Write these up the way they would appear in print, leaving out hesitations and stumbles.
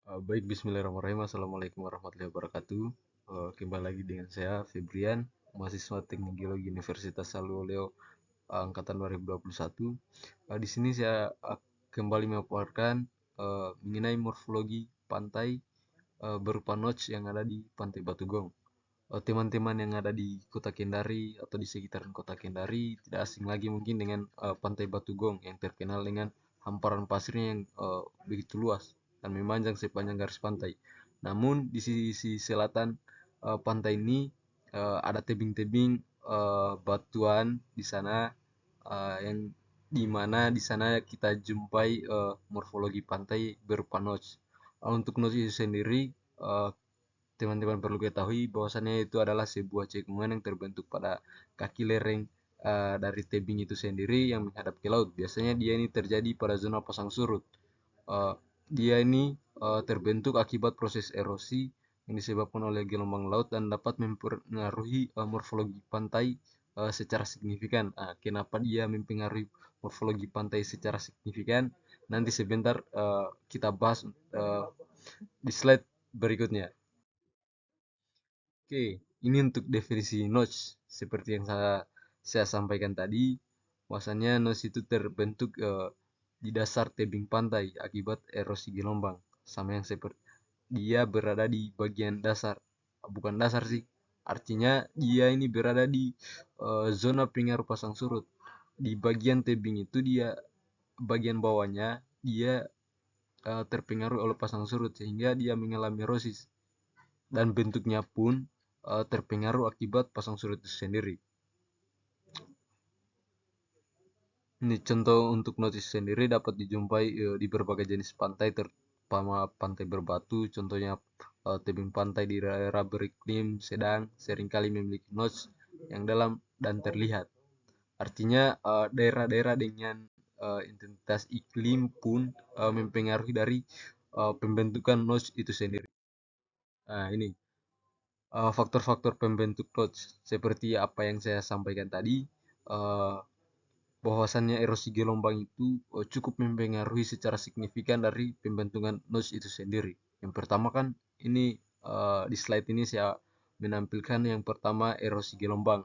Baik, Bismillahirrahmanirrahim. Assalamualaikum warahmatullahi wabarakatuh. Kembali lagi dengan saya, Febrian, mahasiswa Teknik Geologi Universitas Saluleo, angkatan 2021. Di sini saya kembali memaparkan mengenai morfologi pantai berupa notch yang ada di Pantai Batugong. Teman-teman yang ada di Kota Kendari atau di sekitaran Kota Kendari tidak asing lagi mungkin dengan Pantai Batugong yang terkenal dengan hamparan pasirnya yang begitu luas dan memanjang sepanjang garis pantai. Namun di sisi selatan pantai ini ada tebing-tebing batuan di sana, yang di mana di sana kita jumpai morfologi pantai berupa notch. Untuk notch itu sendiri, eh, teman-teman perlu ketahui bahwasannya itu adalah sebuah cekungan yang terbentuk pada kaki lereng dari tebing itu sendiri yang menghadap ke laut. Biasanya dia ini terjadi pada zona pasang surut. Eh, Dia ini terbentuk akibat proses erosi yang disebabkan oleh gelombang laut dan dapat mempengaruhi morfologi pantai secara signifikan. Kenapa dia mempengaruhi morfologi pantai secara signifikan? Nanti sebentar kita bahas di slide berikutnya. Oke, ini untuk definisi notch. Seperti yang saya sampaikan tadi, bahwasannya notch itu terbentuk di dasar tebing pantai akibat erosi gelombang. Sama yang seperti dia berada di bagian dasar, bukan dasar sih. Artinya dia ini berada di zona pengaruh pasang surut. Di bagian tebing itu dia bagian bawahnya dia terpengaruh oleh pasang surut sehingga dia mengalami erosis dan bentuknya pun terpengaruh akibat pasang surut itu sendiri. Ini contoh untuk notis sendiri dapat dijumpai di berbagai jenis pantai, terutama pantai berbatu. Contohnya tebing pantai di daerah beriklim sedang seringkali memiliki notch yang dalam dan terlihat. Artinya daerah-daerah dengan intensitas iklim pun mempengaruhi dari pembentukan notch itu sendiri. Nah, ini faktor-faktor pembentuk notch seperti apa yang saya sampaikan tadi, eh, bahwasannya erosi gelombang itu cukup mempengaruhi secara signifikan dari pembentukan notch itu sendiri. Yang pertama kan ini di slide ini saya menampilkan yang pertama erosi gelombang.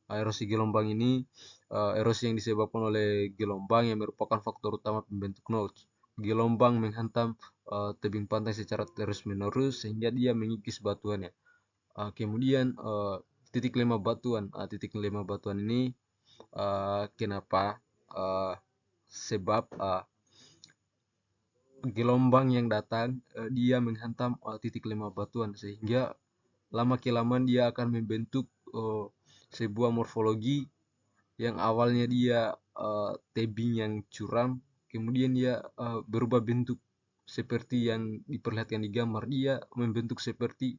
Erosi gelombang ini erosi yang disebabkan oleh gelombang yang merupakan faktor utama pembentuk notch. Gelombang menghantam tebing pantai secara terus-menerus sehingga dia mengikis batuannya. Kemudian titik lemah batuan. Titik lemah batuan ini kenapa? Uh, Sebab gelombang yang datang dia menghantam titik lemah batuan sehingga lama kelamaan dia akan membentuk sebuah morfologi yang awalnya dia tebing yang curam, kemudian dia berubah bentuk seperti yang diperlihatkan di gambar. Dia membentuk seperti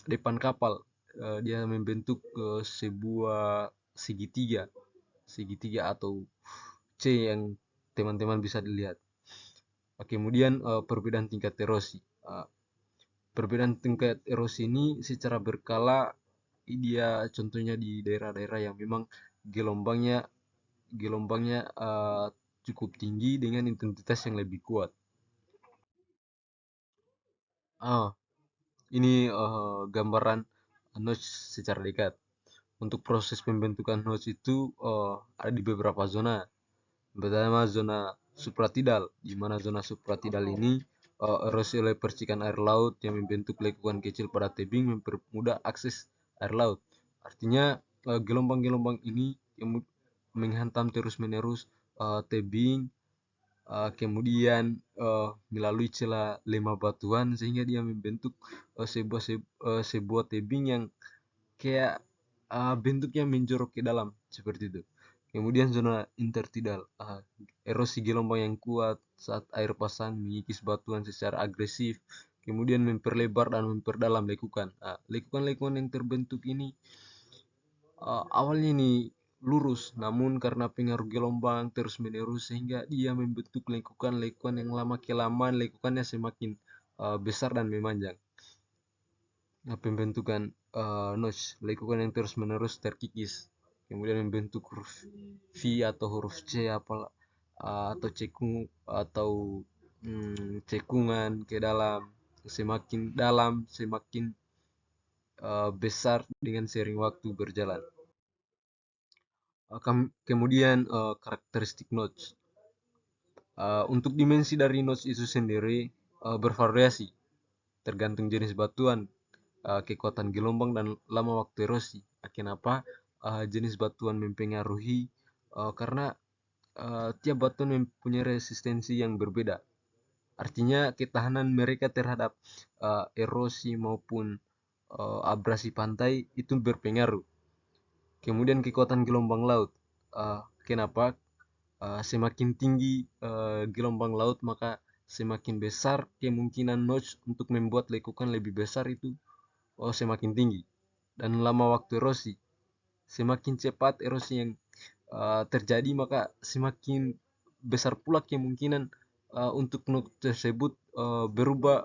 depan kapal. Dia membentuk sebuah segitiga, segitiga atau C yang teman-teman bisa dilihat. Kemudian perbedaan tingkat erosi. Perbedaan tingkat erosi ini secara berkala dia contohnya di daerah-daerah yang memang gelombangnya gelombangnya cukup tinggi dengan intensitas yang lebih kuat. Ah, ini gambaran notch secara dekat. Untuk proses pembentukan notch itu ada di beberapa zona. Pertama zona supratidal, di mana zona supratidal ini erosi oleh percikan air laut yang membentuk lekukan kecil pada tebing mempermudah akses air laut. Artinya gelombang-gelombang ini yang menghantam terus-menerus tebing, kemudian melalui celah lemah batuan sehingga dia membentuk sebuah tebing yang kayak bentuknya menjorok ke dalam seperti itu. Kemudian zona intertidal, erosi gelombang yang kuat saat air pasang mengikis batuan secara agresif, kemudian memperlebar dan memperdalam lekukan. Lekukan-lekukan yang terbentuk ini awalnya ini lurus, namun karena pengaruh gelombang terus-menerus sehingga dia membentuk lekukan-lekukan yang lama kelamaan lekukannya semakin besar dan memanjang. Pembentukan notch, lekukan yang terus-menerus terkikis, kemudian membentuk huruf V atau huruf C atau cekung atau cekungan ke dalam semakin besar dengan sering waktu berjalan. Kemudian karakteristik notch. Untuk dimensi dari notch itu sendiri bervariasi tergantung jenis batuan, kekuatan gelombang dan lama waktu erosi. Kenapa jenis batuan mempengaruhi? Karena tiap batuan mempunyai resistensi yang berbeda. Artinya ketahanan mereka terhadap erosi maupun abrasi pantai itu berpengaruh. Kemudian kekuatan gelombang laut. Kenapa? Semakin tinggi gelombang laut, maka semakin besar kemungkinan notch untuk membuat lekukan lebih besar itu semakin tinggi. Dan lama waktu erosi. Semakin cepat erosi yang terjadi, maka semakin besar pula kemungkinan untuk notch tersebut berubah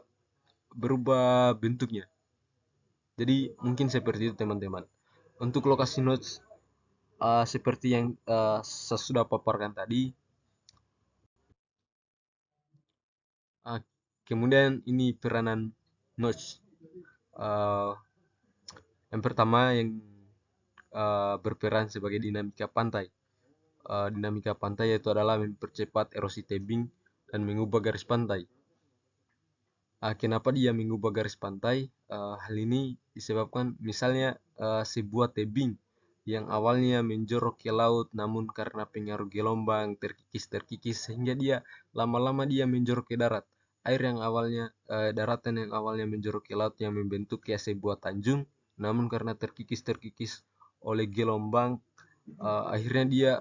bentuknya. Jadi mungkin seperti itu teman-teman. Untuk lokasi notch seperti yang saya sudah paparkan tadi. Uh, Kemudian ini peranan notch. Uh, yang pertama yang berperan sebagai dinamika pantai. Dinamika pantai yaitu adalah mempercepat erosi tebing dan mengubah garis pantai. Kenapa dia mengubah garis pantai? Hal ini disebabkan misalnya sebuah tebing yang awalnya menjorok ke laut, namun karena pengaruh gelombang terkikis sehingga dia lama-lama dia menjorok ke darat. Air yang awalnya daratan yang awalnya menjorok ke laut yang membentuk kayak sebuah tanjung, namun karena terkikis oleh gelombang, akhirnya dia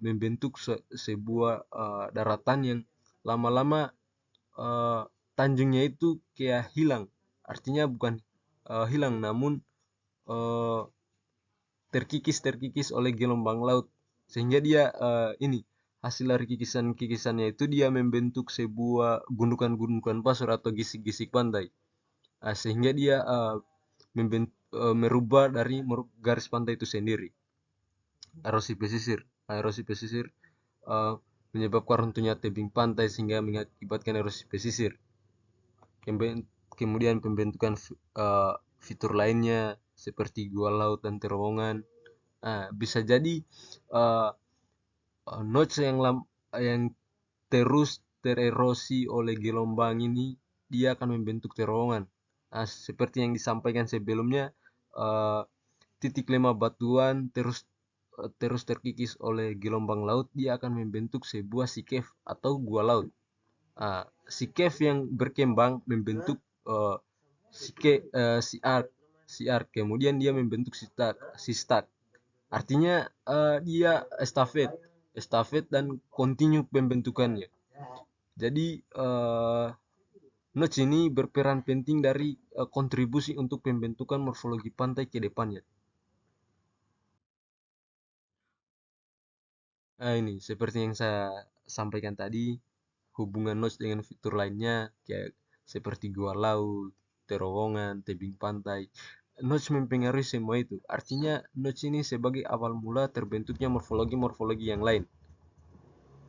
membentuk sebuah daratan yang lama-lama uh, tanjungnya itu kayak hilang. Artinya bukan hilang, namun uh, terkikis oleh gelombang laut sehingga dia ini hasil dari kikisannya itu dia membentuk sebuah gundukan-gundukan pasir atau gisik-gisik pantai. Sehingga dia merubah dari garis pantai itu sendiri. Erosi pesisir uh, menyebabkan runtuhnya tebing pantai sehingga mengakibatkan erosi pesisir. Kemudian pembentukan fitur lainnya seperti gua laut dan terowongan. Bisa jadi uh, notch yang terus tererosi oleh gelombang ini dia akan membentuk terowongan. Seperti yang disampaikan sebelumnya, uh, titik lemah batuan terus terkikis oleh gelombang laut, dia akan membentuk sebuah sea cave atau gua laut. Si cave yang berkembang membentuk uh, si arc, kemudian dia membentuk si stack. Artinya dia estafet dan kontinu pembentukannya. Jadi notch ini berperan penting dari kontribusi untuk pembentukan morfologi pantai ke depannya. Ini seperti yang saya sampaikan tadi, hubungan notch dengan fitur lainnya kayak seperti gua laut, terowongan, tebing pantai. Notch mempengaruhi semua itu. Artinya notch ini sebagai awal mula terbentuknya morfologi-morfologi yang lain.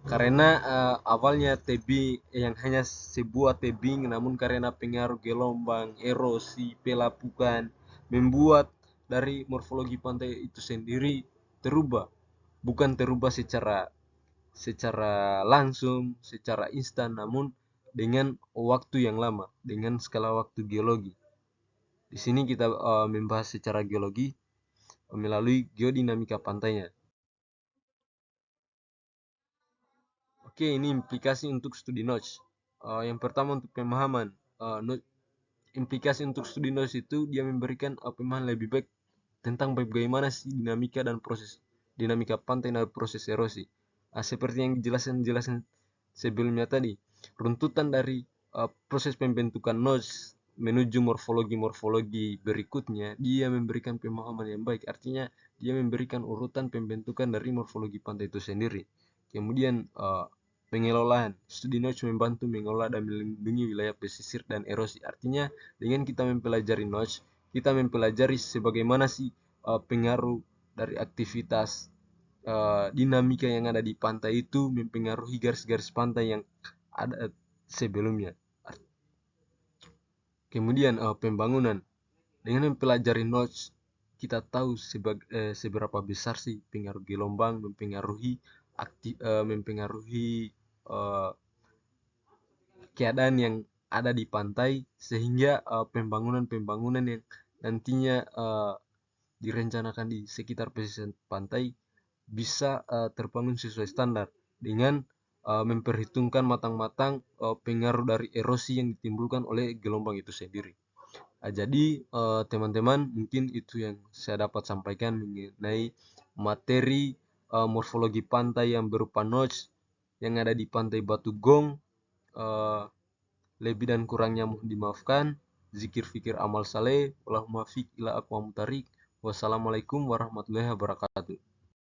Karena awalnya tebing yang hanya sebuah tebing, namun karena pengaruh gelombang, erosi, pelapukan, membuat dari morfologi pantai itu sendiri terubah. Bukan terubah secara langsung, secara instan, namun dengan waktu yang lama, dengan skala waktu geologi. Di sini kita membahas secara geologi melalui geodinamika pantainya. Oke, ini implikasi untuk studi notch. Yang pertama untuk pemahaman. Implikasi untuk studi notch itu dia memberikan pemahaman lebih baik tentang bagaimana sih dinamika pantai dan proses erosi. Seperti yang dijelaskan sebelumnya tadi, runtutan dari proses pembentukan notch menuju morfologi berikutnya, dia memberikan pemahaman yang baik. Artinya dia memberikan urutan pembentukan dari morfologi pantai itu sendiri. Kemudian pengelolaan. Studi notch membantu mengelola dan melindungi wilayah pesisir dan erosi. Artinya dengan kita mempelajari notch, kita mempelajari sebagaimana sih pengaruh dari aktivitas dinamika yang ada di pantai itu mempengaruhi garis-garis pantai yang ada sebelumnya. Kemudian pembangunan. Dengan mempelajari notch, kita tahu seberapa besar sih pengaruh gelombang mempengaruhi keadaan yang ada di pantai, sehingga pembangunan-pembangunan yang nantinya direncanakan di sekitar pesisir pantai bisa terbangun sesuai standar dengan memperhitungkan matang-matang pengaruh dari erosi yang ditimbulkan oleh gelombang itu sendiri. Jadi teman-teman, mungkin itu yang saya dapat sampaikan mengenai materi morfologi pantai yang berupa notch yang ada di pantai Batu Gong. Lebih dan kurangnya mohon dimaafkan. Zikir fikir amal saleh. Allahumma fiq ila aqwam tarik. Wassalamualaikum warahmatullahi wabarakatuh.